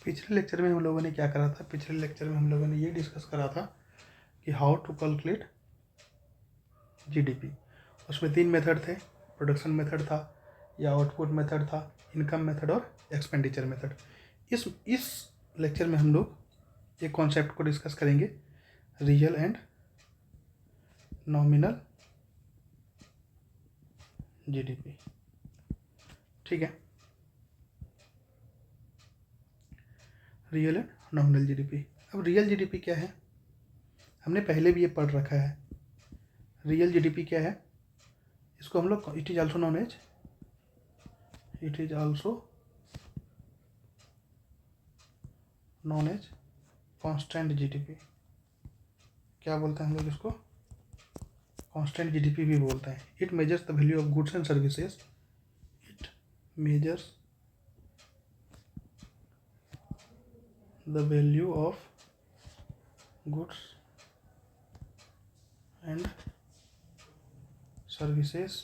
पिछले लेक्चर में हम लोगों ने क्या करा था? पिछले लेक्चर में हम लोगों ने ये डिस्कस करा था कि हाउ टू कैलकुलेट जीडीपी। उसमें 3 मेथड थे, प्रोडक्शन मेथड था या आउटपुट मेथड था, इनकम मेथड और एक्सपेंडिचर मेथड। इस लेक्चर में हम लोग एक कॉन्सेप्ट को डिस्कस करेंगे, रियल एंड नॉमिनल जीडीपी। ठीक है, रियल एंड नॉमिनल जीडीपी। अब रियल जीडीपी क्या है? हमने पहले भी ये पढ़ रखा है। रियल जीडीपी क्या है? इसको हम लोग it is also known as constant GDP. क्या बोलते हैं हम लोग इसको? कांस्टेंट जीडीपी भी बोलते हैं। It measures the value of goods and services. It measures the value of goods and services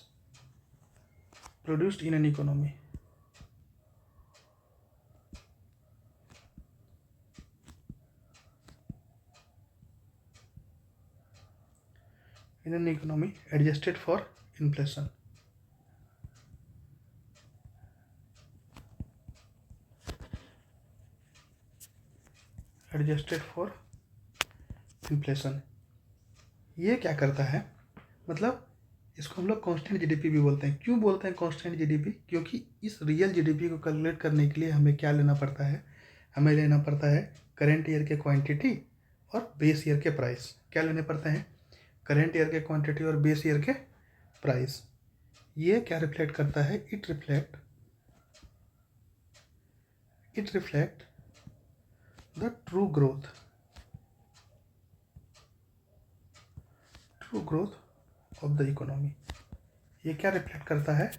produced in an economy. In an economy adjusted for inflation. Adjusted for inflation. ये क्या करता है? मतलब इसको हम लोग कांस्टेंट जीडीपी भी बोलते हैं। क्यों बोलते हैं कांस्टेंट जीडीपी? क्योंकि इस रियल जीडीपी को कैलकुलेट करने के लिए हमें क्या लेना पड़ता है? हमें लेना पड़ता है करेंट ईयर के क्वांटिटी और बेस ईयर के प्राइस। क्या लेने पड़ते हैं? करेंट ईयर के क्वांटिटी और बेस ईयर के प्राइस। ये क्या रिफ्लेक्ट करता है? It reflect the true growth of the economy. ये क्या रिफ्लेक्ट करता है?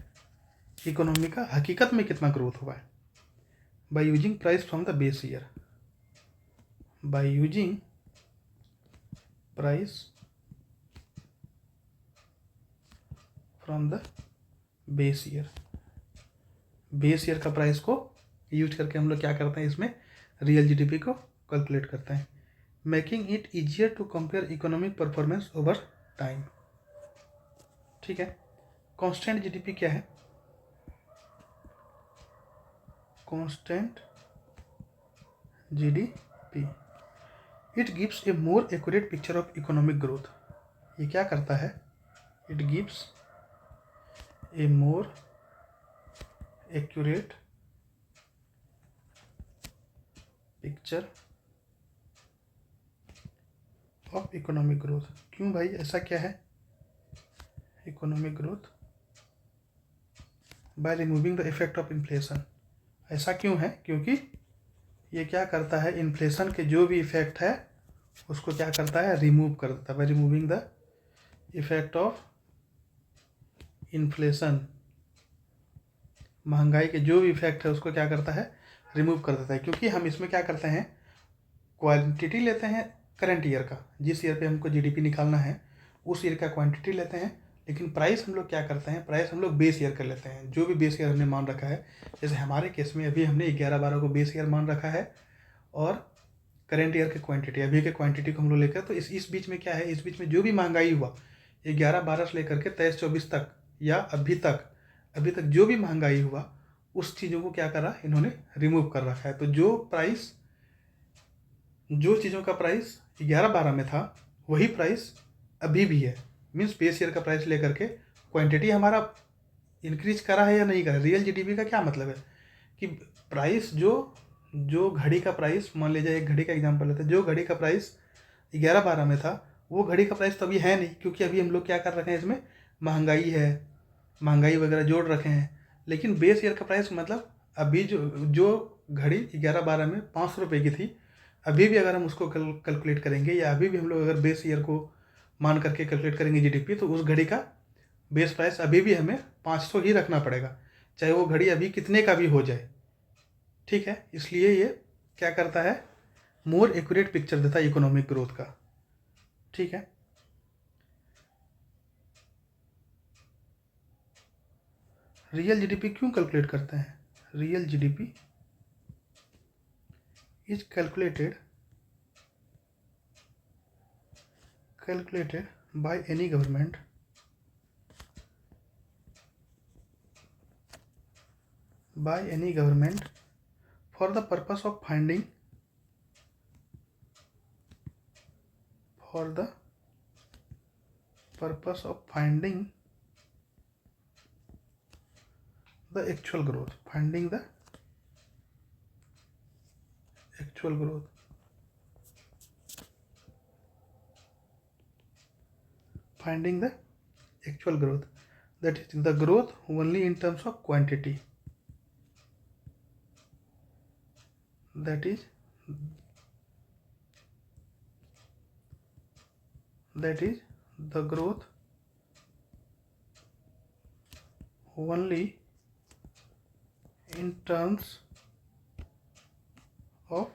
इकोनॉमी का हकीकत में कितना ग्रोथ हुआ है। By using price from the base year. By using price from the base year. Base year का प्राइस को यूज करके हम लोग क्या करते हैं? इसमें रियल जीडीपी को कैलकुलेट करते हैं, making it easier to compare economic performance over time. ठीक है। कांस्टेंट जीडीपी क्या है? Constant GDP it gives a more accurate picture of economic growth. ये क्या करता है? It gives a more accurate picture of economic growth. क्यों भाई, ऐसा क्या है? Economic growth by removing the effect of inflation. ऐसा क्यों है? क्योंकि ये क्या करता है? इन्फ्लेशन के जो भी इफेक्ट है उसको क्या करता है? रिमूव कर देता है। Bye removing the effect of inflation, महंगाई के जो भी इफेक्ट है उसको क्या करता है? रिमूव कर देता है। क्योंकि हम इसमें क्या करते हैं? क्वांटिटी लेते हैं करंट ईयर का, जिस ईयर पे हमको जीडीपी निकालना है उस ईयर का क्वांटिटी लेते हैं, लेकिन प्राइस हम लोग क्या करते हैं? प्राइस हम लोग बेस ईयर का लेते हैं, जो भी बेस ईयर हमने मान रखा है। जैसे हमारे केस में अभी हमने 11-12 को बेस ईयर मान रखा है और करेंट ईयर के क्वांटिटी अभी के क्वांटिटी को हम लोग लेकर, तो इस बीच में क्या है? इस बीच में जो भी महंगाई हुआ 11-12 से लेकर के 23-24 तक या अभी तक जो भी महंगाई हुआ उस चीज़ों को क्या करा? इन्होंने रिमूव कर रखा है। तो जो चीज़ों का प्राइस 11-12 में था वही प्राइस अभी भी है। मीन्स बेस ईयर का प्राइस लेकर के क्वांटिटी हमारा इंक्रीज करा है या नहीं करा। रियल जीडीपी का क्या मतलब है कि प्राइस जो घड़ी का प्राइस, मान लीजिए एक घड़ी का एग्जांपल लेते हैं, जो घड़ी का प्राइस 11-12 में था वो घड़ी का प्राइस तो अभी है नहीं, क्योंकि अभी हम लोग क्या कर रखे हैं? इसमें महंगाई वगैरह जोड़ रखे हैं। लेकिन बेस ईयर का प्राइस मतलब अभी जो घड़ी 11-12 में 500 रुपये की थी, अभी भी अगर हम उसको कैलकुलेट करेंगे या अभी भी हम लोग अगर बेस ईयर को मान करके कैलकुलेट करेंगे जीडीपी, तो उस घड़ी का बेस प्राइस अभी भी हमें 500 ही रखना पड़ेगा, चाहे वो घड़ी अभी कितने का भी हो जाए। ठीक है। इसलिए ये क्या करता है? मोर एक्यूरेट पिक्चर देता है इकोनॉमिक ग्रोथ का। ठीक है। रियल जीडीपी क्यों कैलकुलेट करते हैं? Real GDP is calculated by any government for the purpose of finding the actual growth, finding the actual growth. Finding the actual growth, that is the growth only in terms of quantity, that is the growth only in terms of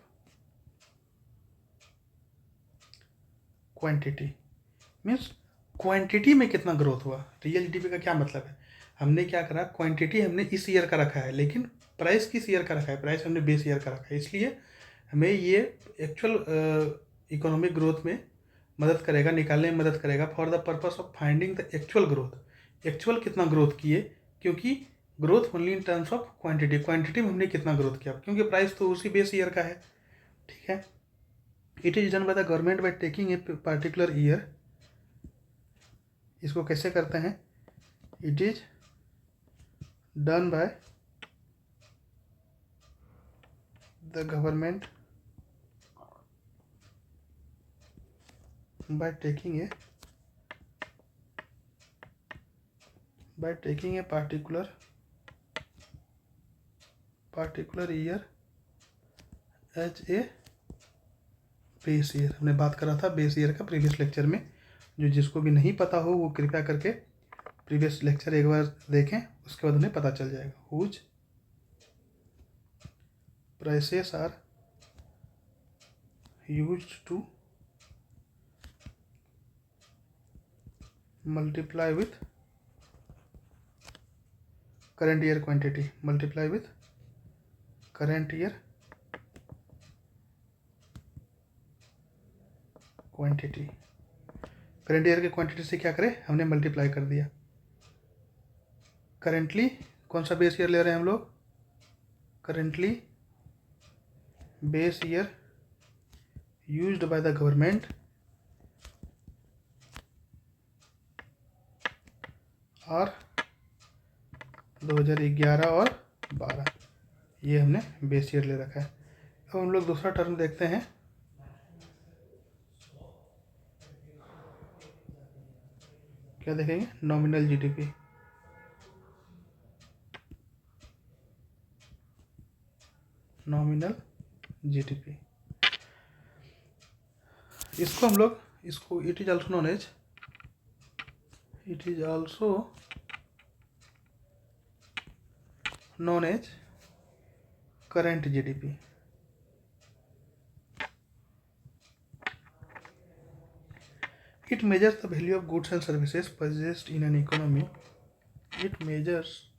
quantity, means quantity में कितना growth हुआ। Real GDP का क्या मतलब है, हमने क्या करा, क्वांटिटी हमने इस ईयर का रखा है, लेकिन प्राइस किस ईयर का रखा है, प्राइस हमने बेस ईयर का रखा है, इसलिए हमें ये एक्चुअल इकोनॉमिक ग्रोथ में मदद करेगा, निकालने में मदद करेगा, for the purpose of finding the actual growth. Actual कितना ग्रोथ किए, क्योंकि growth only in terms of quantity, quantity में हमने कितना ग्रोथ किया, क्योंकि प्राइस तो उसी बेस ईयर का है। ठीक है, it is done by the government by taking a particular year. इसको कैसे करते हैं, it is done by the government by taking a particular year as a base year. हमने बात करा था बेस ईयर का प्रीवियस लेक्चर में, जो जिसको भी नहीं पता हो वो कृपया करके प्रीवियस लेक्चर एक बार देखें, उसके बाद उन्हें पता चल जाएगा। Whose prices are used to multiply with current year quantity, multiply with current year quantity। Current year के क्वांटिटी से क्या करें, हमने मल्टीप्लाई कर दिया। करेंटली कौन सा बेस ईयर ले रहे हैं हम लोग, currently base year used by the government और 2011 और 12, ये हमने बेस ईयर ले रखा है। अब हम लोग दूसरा टर्म देखते हैं, क्या देखेंगे, नॉमिनल जीडीपी। नॉमिनल जीडीपी, इसको हम लोग, इसको it is also known as current GDP। It measures the value of goods and services purchased in an economy. It measures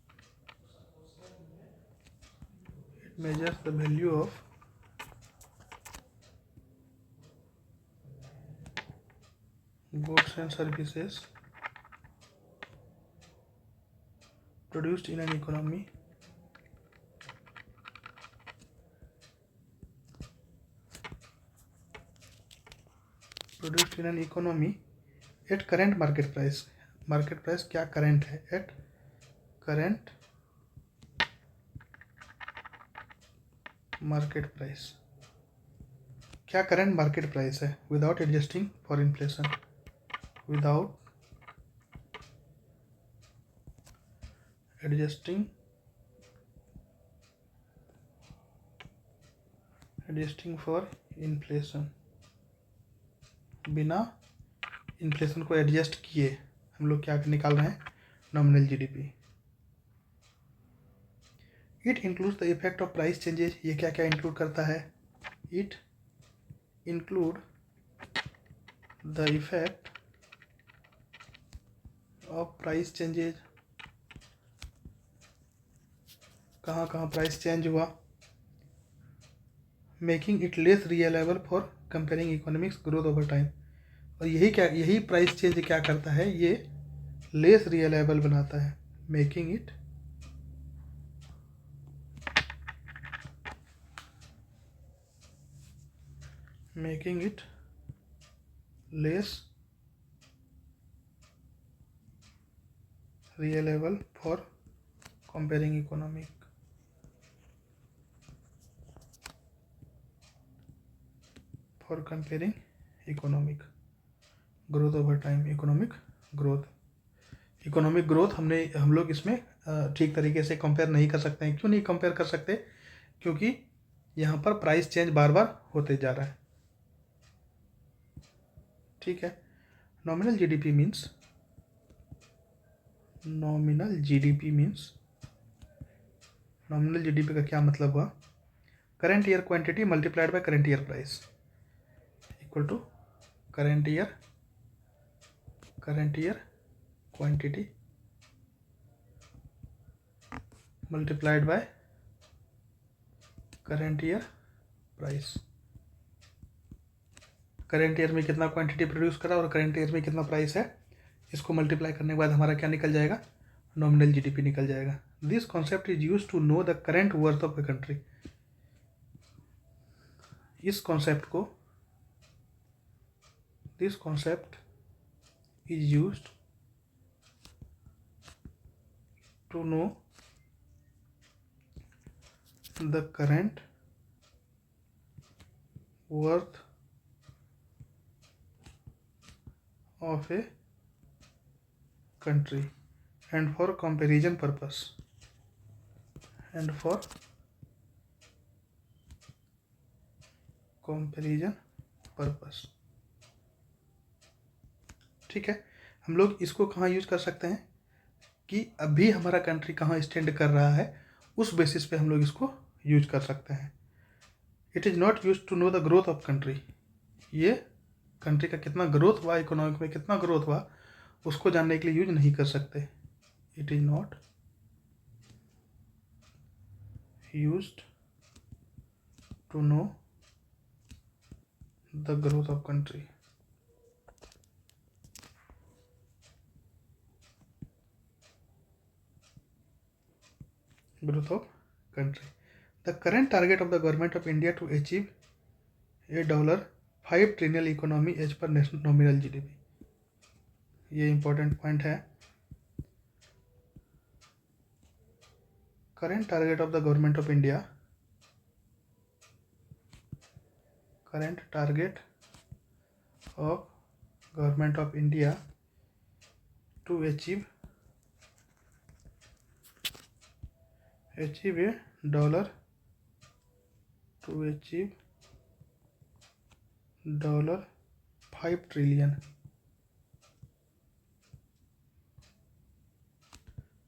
the value of goods and services produced in an economy at current market price। Market price क्या current है, at current market price, क्या current market price है, without adjusting for inflation, without adjusting for inflation, बिना inflation को adjust किए हम लोग क्या निकाल रहे हैं, nominal GDP. It includes the effect of price changes, ये क्या क्या इंक्लूड करता है, it include the effect of price changes, कहाँ कहाँ प्राइस चेंज हुआ, making it less reliable for comparing economics growth over time. और यही प्राइस चेंज क्या करता है, ये लेस रिलायबल बनाता है, making it less reliable for comparing economic growth over time. Economic growth हम लोग इसमें ठीक तरीके से कंपेयर नहीं कर सकते हैं। क्यों नहीं कंपेयर कर सकते? क्योंकि यहाँ पर प्राइस चेंज बार बार होते जा रहा है। ठीक है। नॉमिनल जीडीपी का क्या मतलब हुआ? Current year quantity multiplied by current year price equal to current year quantity multiplied by current year price. Current year में कितना क्वांटिटी प्रोड्यूस करा और करंट ईयर में कितना प्राइस है, इसको मल्टीप्लाई करने के बाद हमारा क्या निकल जाएगा? नॉमिनल जीडीपी निकल जाएगा। This concept is use to know the current worth of a country. This concept is use to know the current worth of a country and for comparison purpose ठीक है। हम लोग इसको कहाँ यूज कर सकते हैं कि अभी हमारा कंट्री कहाँ स्टैंड कर रहा है, उस बेसिस पे हम लोग इसको यूज कर सकते हैं। It is not use to know the growth of country. ये कंट्री का कितना ग्रोथ हुआ, इकोनॉमिक में कितना ग्रोथ हुआ, उसको जानने के लिए यूज नहीं कर सकते। It is not used to know the growth of country. The current target of the government of India to achieve $5 trillion economy as per nominal GDP. ये इंपॉर्टेंट पॉइंट है। Current target of the government of India to achieve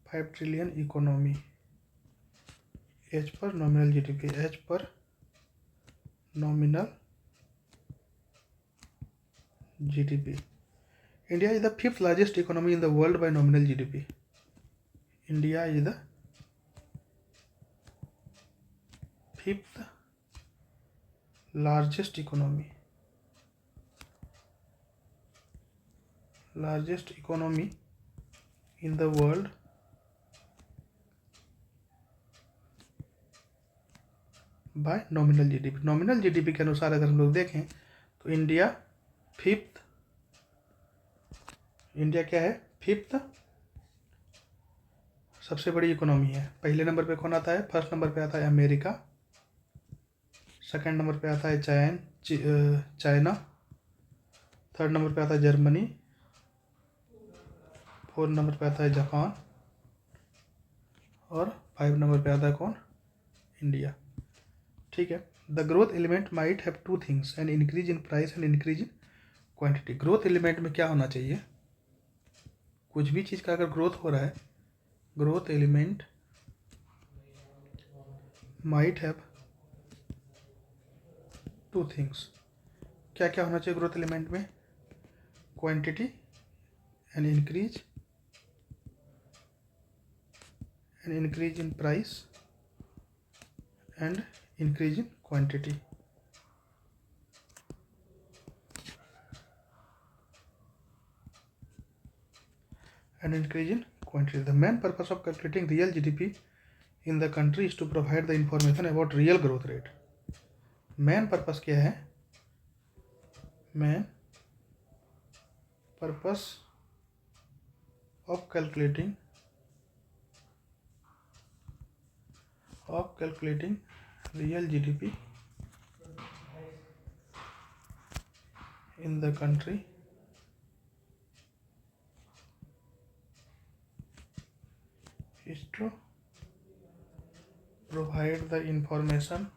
$5 trillion economy as per nominal GDP. India is the fifth largest economy in the world by nominal GDP. India is the fifth largest economy in the world by nominal GDP. Nominal GDP के अनुसार अगर हम लोग देखें तो India क्या है? Fifth सबसे बड़ी इकोनॉमी है। पहले नंबर पे कौन आता है? फर्स्ट नंबर पे आता है अमेरिका, सेकंड नंबर पे आता है चाइना, थर्ड नंबर पे आता है जर्मनी, फोर्थ नंबर पे आता है जापान और 5 नंबर पे आता है कौन? इंडिया। ठीक है। The growth element might have two things, an increase in price and increase in quantity. Growth element में क्या होना चाहिए? कुछ भी चीज़ का अगर ग्रोथ हो रहा है, growth element might have two things. क्या क्या होना चाहिए ग्रोथ एलिमेंट में? Quantity and increase in price and increase in quantity. and increase in quantity. The main purpose of calculating real GDP in the country is to provide the information about real growth rate. Main purpose क्या है? Main purpose of calculating real GDP in the country is to provide the information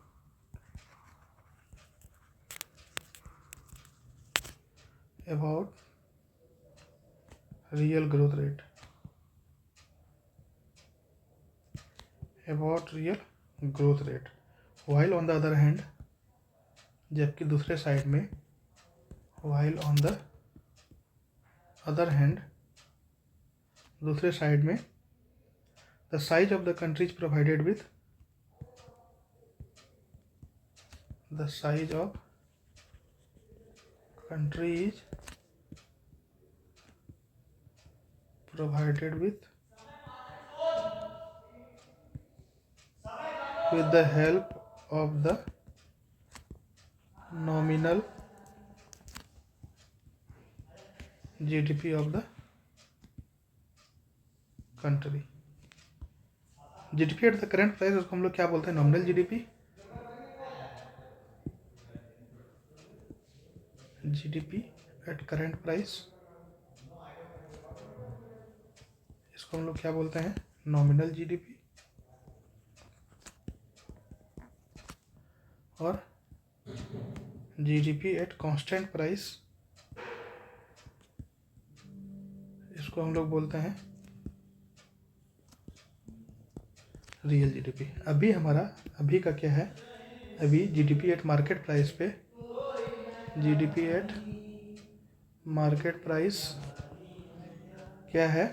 about real growth rate, while on the other hand, जबकि दूसरे side में, दूसरे side में the size of the country is provided with with the help of the nominal GDP of the country. GDP at the current price उसको हम लोग क्या बोलते हैं? Nominal GDP. GDP at current price इसको हम लोग क्या बोलते हैं? Nominal GDP. और GDP at कांस्टेंट प्राइस इसको हम लोग बोलते हैं रियल GDP. अभी का क्या है? अभी GDP एट मार्केट प्राइस पे, GDP एट मार्केट प्राइस क्या है?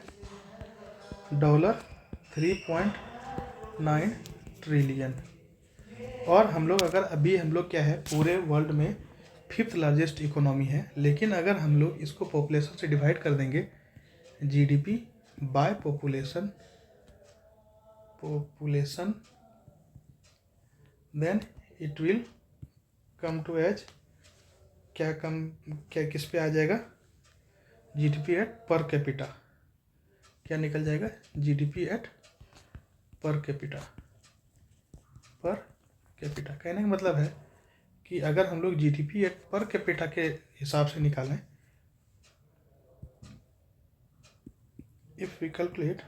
$3.9 ट्रिलियन. और हम लोग क्या है, पूरे वर्ल्ड में 5th लार्जेस्ट इकोनॉमी है. लेकिन अगर हम लोग इसको पॉपुलेशन से डिवाइड कर देंगे, GDP by population, then it will come to as क्या किस पे आ जाएगा? GDP at per capita. क्या निकल जाएगा? GDP at per capita. कहने का मतलब है कि अगर हम लोग GDP एट पर कैपिटा के हिसाब से निकालें, if we calculate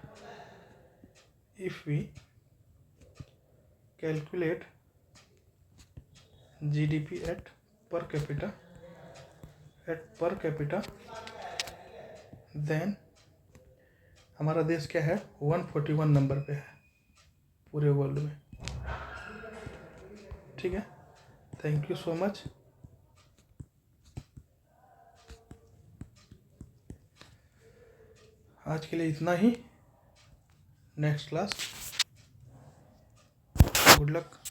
GDP at per capita, then हमारा देश क्या है? 141 नंबर पे है पूरे वर्ल्ड में. ठीक है, थैंक यू सो मच. आज के लिए इतना ही. Next class. Good luck.